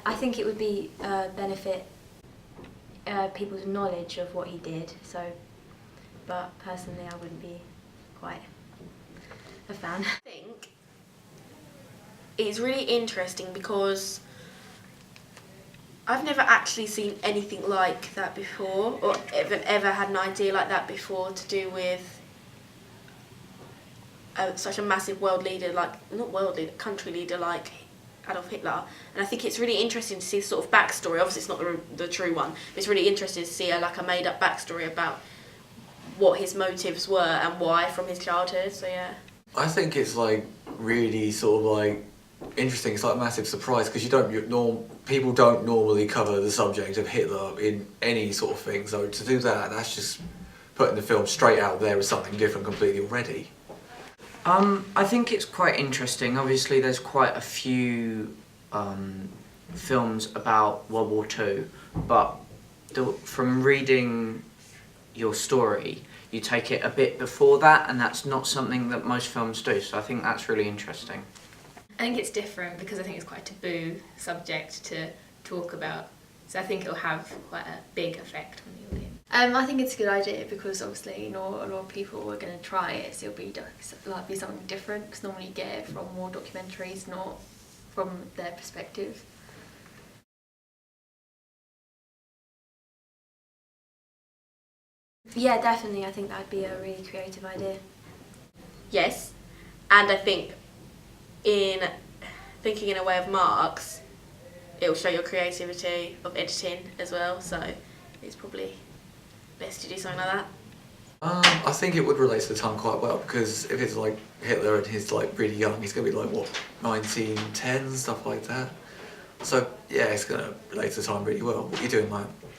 I think it would be benefit people's knowledge of what he did. So, but personally, I wouldn't be quite a fan. I think it's really interesting because I've never actually seen anything like that before, or ever had an idea like that before to do with such a massive world leader, country leader like Adolf Hitler. And I think it's really interesting to see the sort of backstory. Obviously it's not the true one, but it's really interesting to see a made up backstory about what his motives were and why from his childhood, so yeah. I think it's really sort of interesting. It's a massive surprise because people don't normally cover the subject of Hitler in any sort of thing. So to do that, that's just putting the film straight out there as something different completely already. I think it's quite interesting. Obviously, there's quite a few films about World War II, but from reading your story, you take it a bit before that, and that's not something that most films do. So I think that's really interesting. I think it's different because I think it's quite a taboo subject to talk about. So I think it'll have quite a big effect on the audience. I think it's a good idea because obviously, a lot of people are going to try it, so it'll be something different. Because normally you get it from war documentaries, not from their perspective. Yeah, definitely. I think that'd be a really creative idea. Yes, and I think in thinking in a way of Marx, it will show your creativity of editing as well, so it's probably best to do something like that. I think it would relate to the time quite well because if it's Hitler and he's really young, he's going to be 1910, stuff like that. So yeah, it's going to relate to the time really well. What are you doing,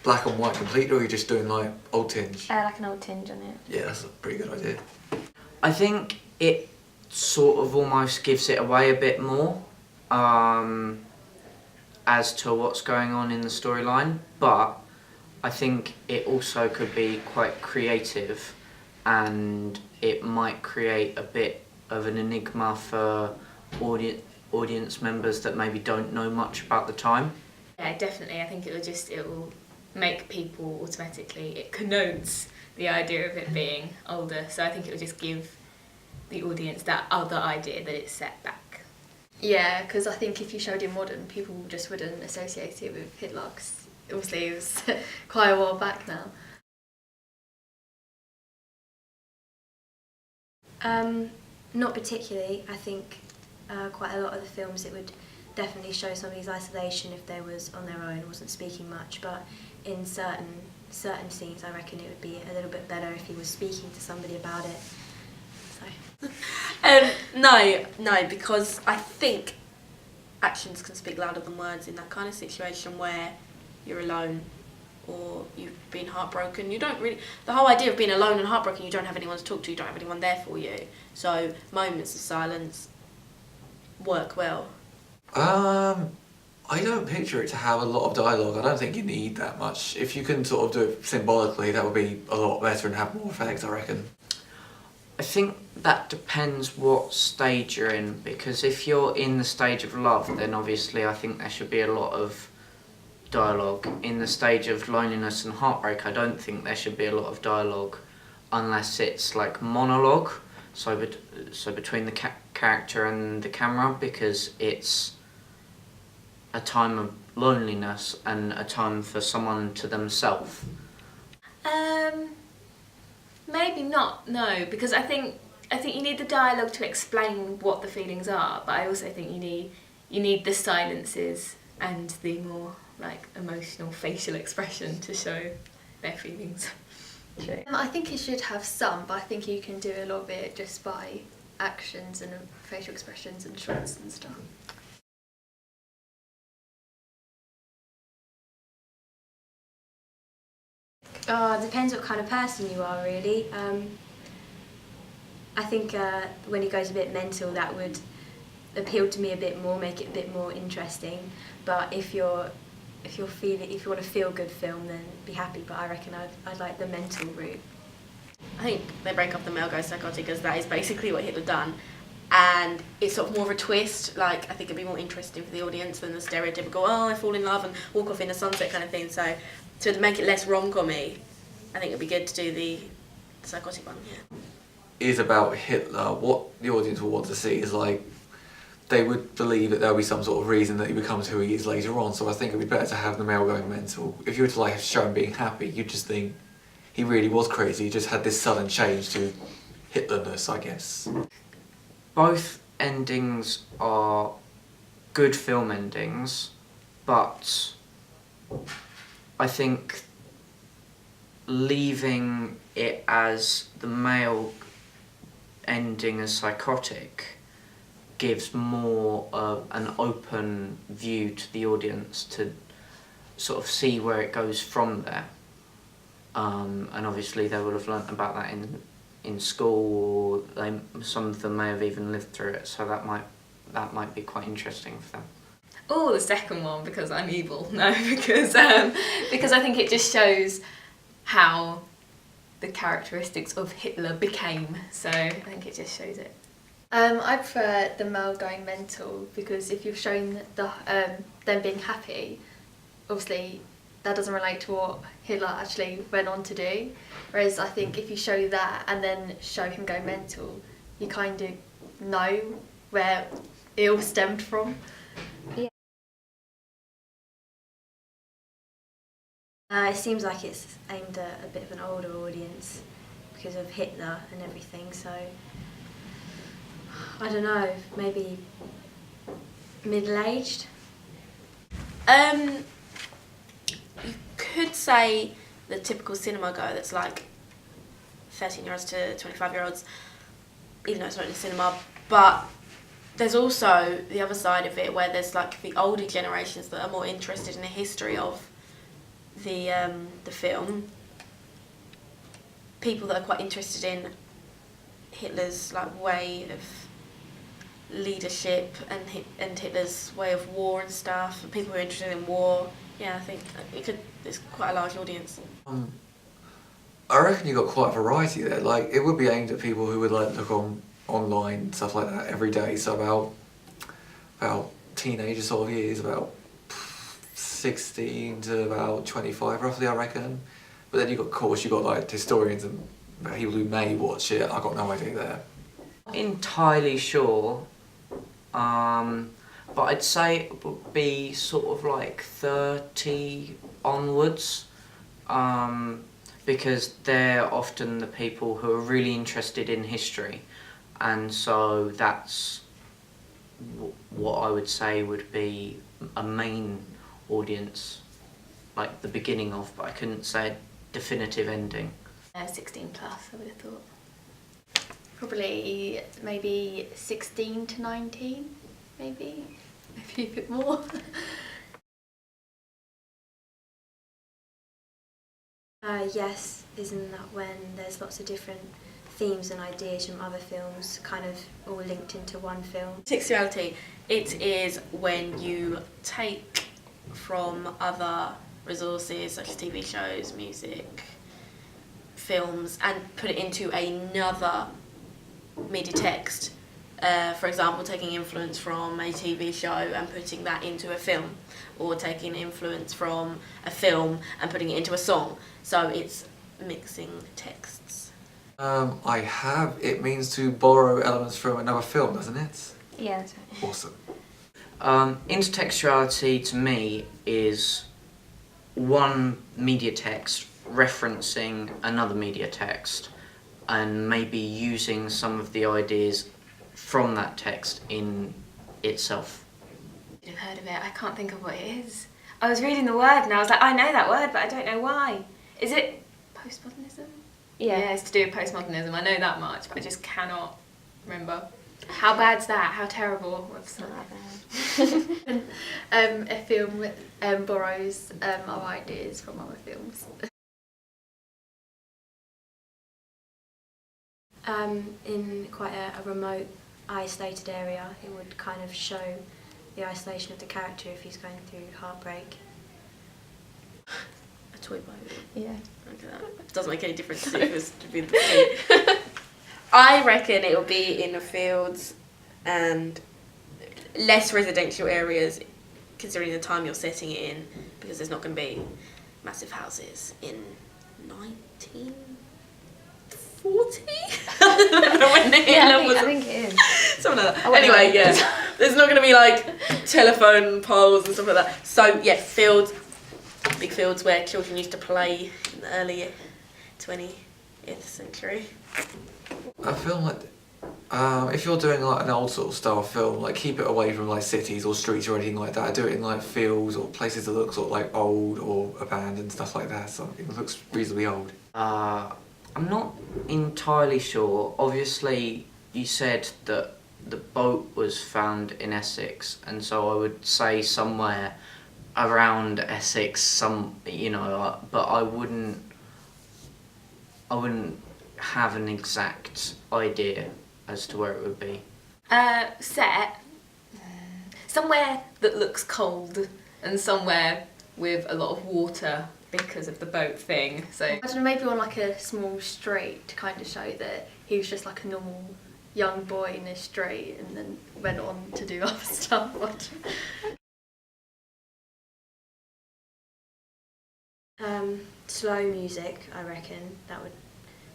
black and white complete, or are you just doing old tinge? Like an old tinge on it. Yeah, that's a pretty good idea. I think it sort of almost gives it away a bit more as to what's going on in the storyline, but I think it also could be quite creative and it might create a bit of an enigma for audience members that maybe don't know much about the time. Yeah, definitely. I think it will make people automatically, it connotes the idea of it being older, so I think it will just give the audience that other idea that it's set back. Yeah, because I think if you showed it modern, people just wouldn't associate it with Hitler, because obviously it was quite a while back now. Not particularly. I think quite a lot of the films, it would definitely show somebody's isolation if they was on their own, wasn't speaking much, but in certain scenes I reckon it would be a little bit better if he was speaking to somebody about it. So. No, because I think actions can speak louder than words in that kind of situation where you're alone or you've been heartbroken. You don't really, the whole idea of being alone and heartbroken, you don't have anyone to talk to, you don't have anyone there for you. So moments of silence work well. I don't picture it to have a lot of dialogue. I don't think you need that much. If you can sort of do it symbolically, that would be a lot better and have more effect, I reckon. I think that depends what stage you're in, because if you're in the stage of love, then obviously I think there should be a lot of dialogue. In the stage of loneliness and heartbreak, I don't think there should be a lot of dialogue unless it's monologue, so between the character and the camera, because it's a time of loneliness and a time for someone to themselves. Maybe not, no, because I think you need the dialogue to explain what the feelings are, but I also think you need the silences and the more emotional facial expression to show their feelings. I think it should have some, but I think you can do a lot of it just by actions and facial expressions and shots and stuff. It depends what kind of person you are, really. I think when he goes a bit mental, that would appeal to me a bit more, make it a bit more interesting. But if you want a feel-good film, then be happy. But I reckon I'd like the mental route. I think they break up the male ghost psychotic, because that is basically what Hitler done. and it's sort of more of a twist. Like, I think it'd be more interesting for the audience than the stereotypical, oh, I fall in love and walk off in the sunset kind of thing. So to make it less rom-com-y, I think it'd be good to do the psychotic one, yeah. Is about Hitler. What the audience will want to see is like, they would believe that there'll be some sort of reason that he becomes who he is later on. So I think it'd be better to have the male going mental. If you were to like show him being happy, you'd just think he really was crazy. He just had this sudden change to Hitler-ness, I guess. Both endings are good film endings, but I think leaving it as the male ending as psychotic gives more an open view to the audience to sort of see where it goes from there. And obviously they will have learnt about that in school, or some of them may have even lived through it, so that might be quite interesting for them. Oh, the second one, because I'm evil. No, because I think it just shows how the characteristics of Hitler became. So I think it just shows it. I prefer the male going mental, because if you've shown them being happy, obviously that doesn't relate to what Hitler actually went on to do. Whereas I think if you show that and then show him go mental, you kind of know where it all stemmed from. It seems like it's aimed at a bit of an older audience because of Hitler and everything, so I don't know, maybe middle-aged? You could say the typical cinema goer that's like 13-year-olds to 25-year-olds, even though it's not in the cinema, but there's also the other side of it where there's like the older generations that are more interested in the history of the film. People that are quite interested in Hitler's like way of leadership and Hitler's way of war and stuff. And people who are interested in war. Yeah, I think it's quite a large audience. I reckon you got quite a variety there. Like, it would be aimed at people who would like look online stuff like that every day. So about teenager sort of years, about 16 to about 25 roughly, I reckon. But then of course you got like historians and people who may watch it. I got no idea there. Not entirely sure, but I'd say it would be sort of like 30 onwards, because they're often the people who are really interested in history, and so that's what I would say would be a main audience, like the beginning of, but I couldn't say a definitive ending. 16 plus, I would have thought. Probably maybe 16 to 19, maybe a bit more. Yes, isn't that when there's lots of different themes and ideas from other films kind of all linked into one film? Textuality, it is when you take from other resources such as TV shows, music, films, and put it into another media text. For example, taking influence from a TV show and putting that into a film, or taking influence from a film and putting it into a song. So it's mixing texts. I have. It means to borrow elements from another film, doesn't it? Yeah, that's right. Awesome. Intertextuality to me is one media text referencing another media text and maybe using some of the ideas from that text in itself. I've heard of it. I can't think of what it is. I was reading the word and I was like, I know that word, but I don't know why. Is it postmodernism? Yeah, it's to do with postmodernism. I know that much, but I just cannot remember. How bad's that? How terrible? What's not that bad? A film borrows our ideas from other films. In quite a remote, isolated area, it would kind of show the isolation of the character if he's going through heartbreak. A toy boat. Yeah. Look at that. It doesn't make any difference if it was to be in the sea. I reckon it will be in the fields and less residential areas, considering the time you're setting it in, because there's not going to be massive houses in 1940. I don't know when Hitler I think it is. something like that. I wouldn't Anyway, know. yeah, there's not going to be like telephone poles and stuff like that. So yeah, fields, big fields where children used to play in the early 20th century. I feel like if you're doing like an old sort of style film, like keep it away from like cities or streets or anything like that. Do it in like fields or places that look sort of like old or abandoned, stuff like that. So it looks reasonably old. I'm not entirely sure. Obviously, you said that the boat was found in Essex, and so I would say somewhere around Essex. But I wouldn't have an exact idea as to where it would be. Set somewhere that looks cold and somewhere with a lot of water because of the boat thing. So I don't know, maybe on like a small street to kind of show that he was just like a normal young boy in a street and then went on to do other stuff. Slow music, I reckon, that would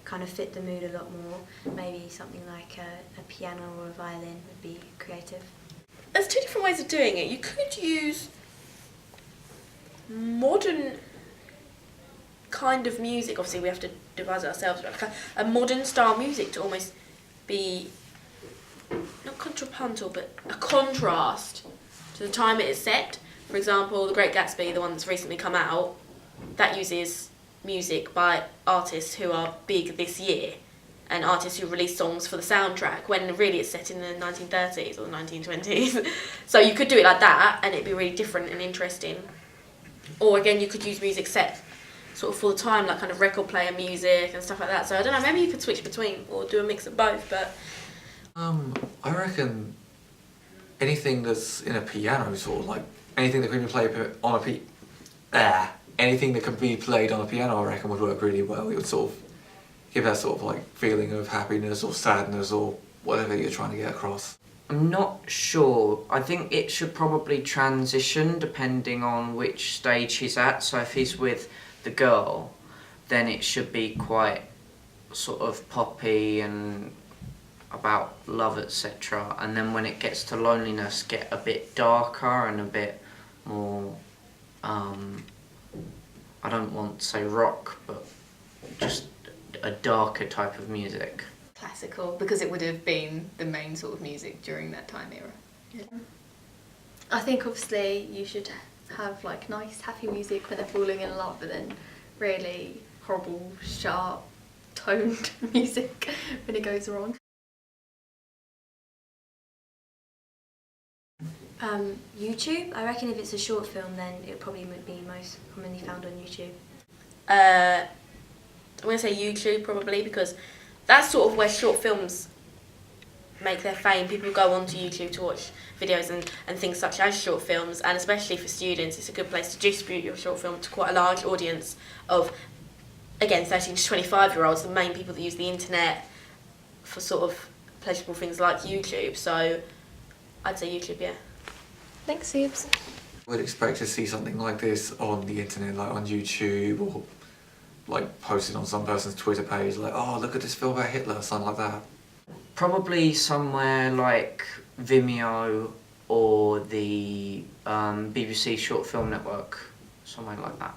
kind of fit the mood a lot more. Maybe something like a piano or a violin would be creative. There's two different ways of doing it. You could use modern kind of music. Obviously, we have to devise it ourselves, but a modern style music to almost be not contrapuntal, but a contrast to the time it is set. For example, The Great Gatsby, the one that's recently come out, that uses music by artists who are big this year and artists who release songs for the soundtrack when really it's set in the 1930s or the 1920s. So you could do it like that and it'd be really different and interesting. Or again, you could use music set sort of full time, like kind of record player music and stuff like that. So I don't know, maybe you could switch between or do a mix of both. But I reckon anything that's in a piano, sort of like anything that can be played on anything that can be played on a piano, I reckon would work really well. It would sort of give that sort of like feeling of happiness or sadness or whatever you're trying to get across. I'm not sure. I think it should probably transition depending on which stage he's at. So if he's with the girl, then it should be quite sort of poppy and about love, etc. And then when it gets to loneliness, get a bit darker and a bit more, I don't want to say rock, but just a darker type of music. classical, because it would have been the main sort of music during that time era. I think obviously you should have like nice happy music when they're falling in love, but then really horrible, sharp, toned music when it goes wrong. YouTube, I reckon if it's a short film then it probably would be most commonly found on YouTube. I'm going to say YouTube probably, because that's sort of where short films make their fame. People go onto YouTube to watch videos and things such as short films, and especially for students it's a good place to distribute your short film to quite a large audience of, again, 13 to 25 year olds, the main people that use the internet for sort of pleasurable things like YouTube. So I'd say YouTube, yeah. Thanks, Subes. I would expect to see something like this on the internet, like on YouTube, or like posted on some person's Twitter page, like, oh, look at this film about Hitler, something like that. Probably somewhere like Vimeo or the BBC Short Film Network, somewhere like that.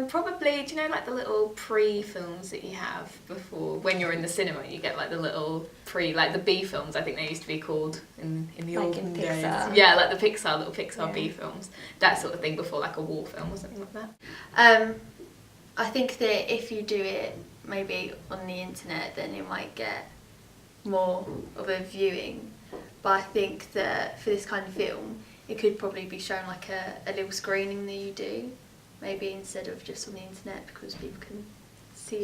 Probably, do you know like the little pre-films that you have before, when you're in the cinema, you get like the little like the B films, I think they used to be called in the Like olden in days. Pixar. Yeah, like the little Pixar Yeah. B films, that sort of thing, before like a war film or something like that. I think that if you do it maybe on the internet, then it might get more of a viewing. But I think that for this kind of film, it could probably be shown like a little screening that you do, maybe instead of just on the internet, because people can see it.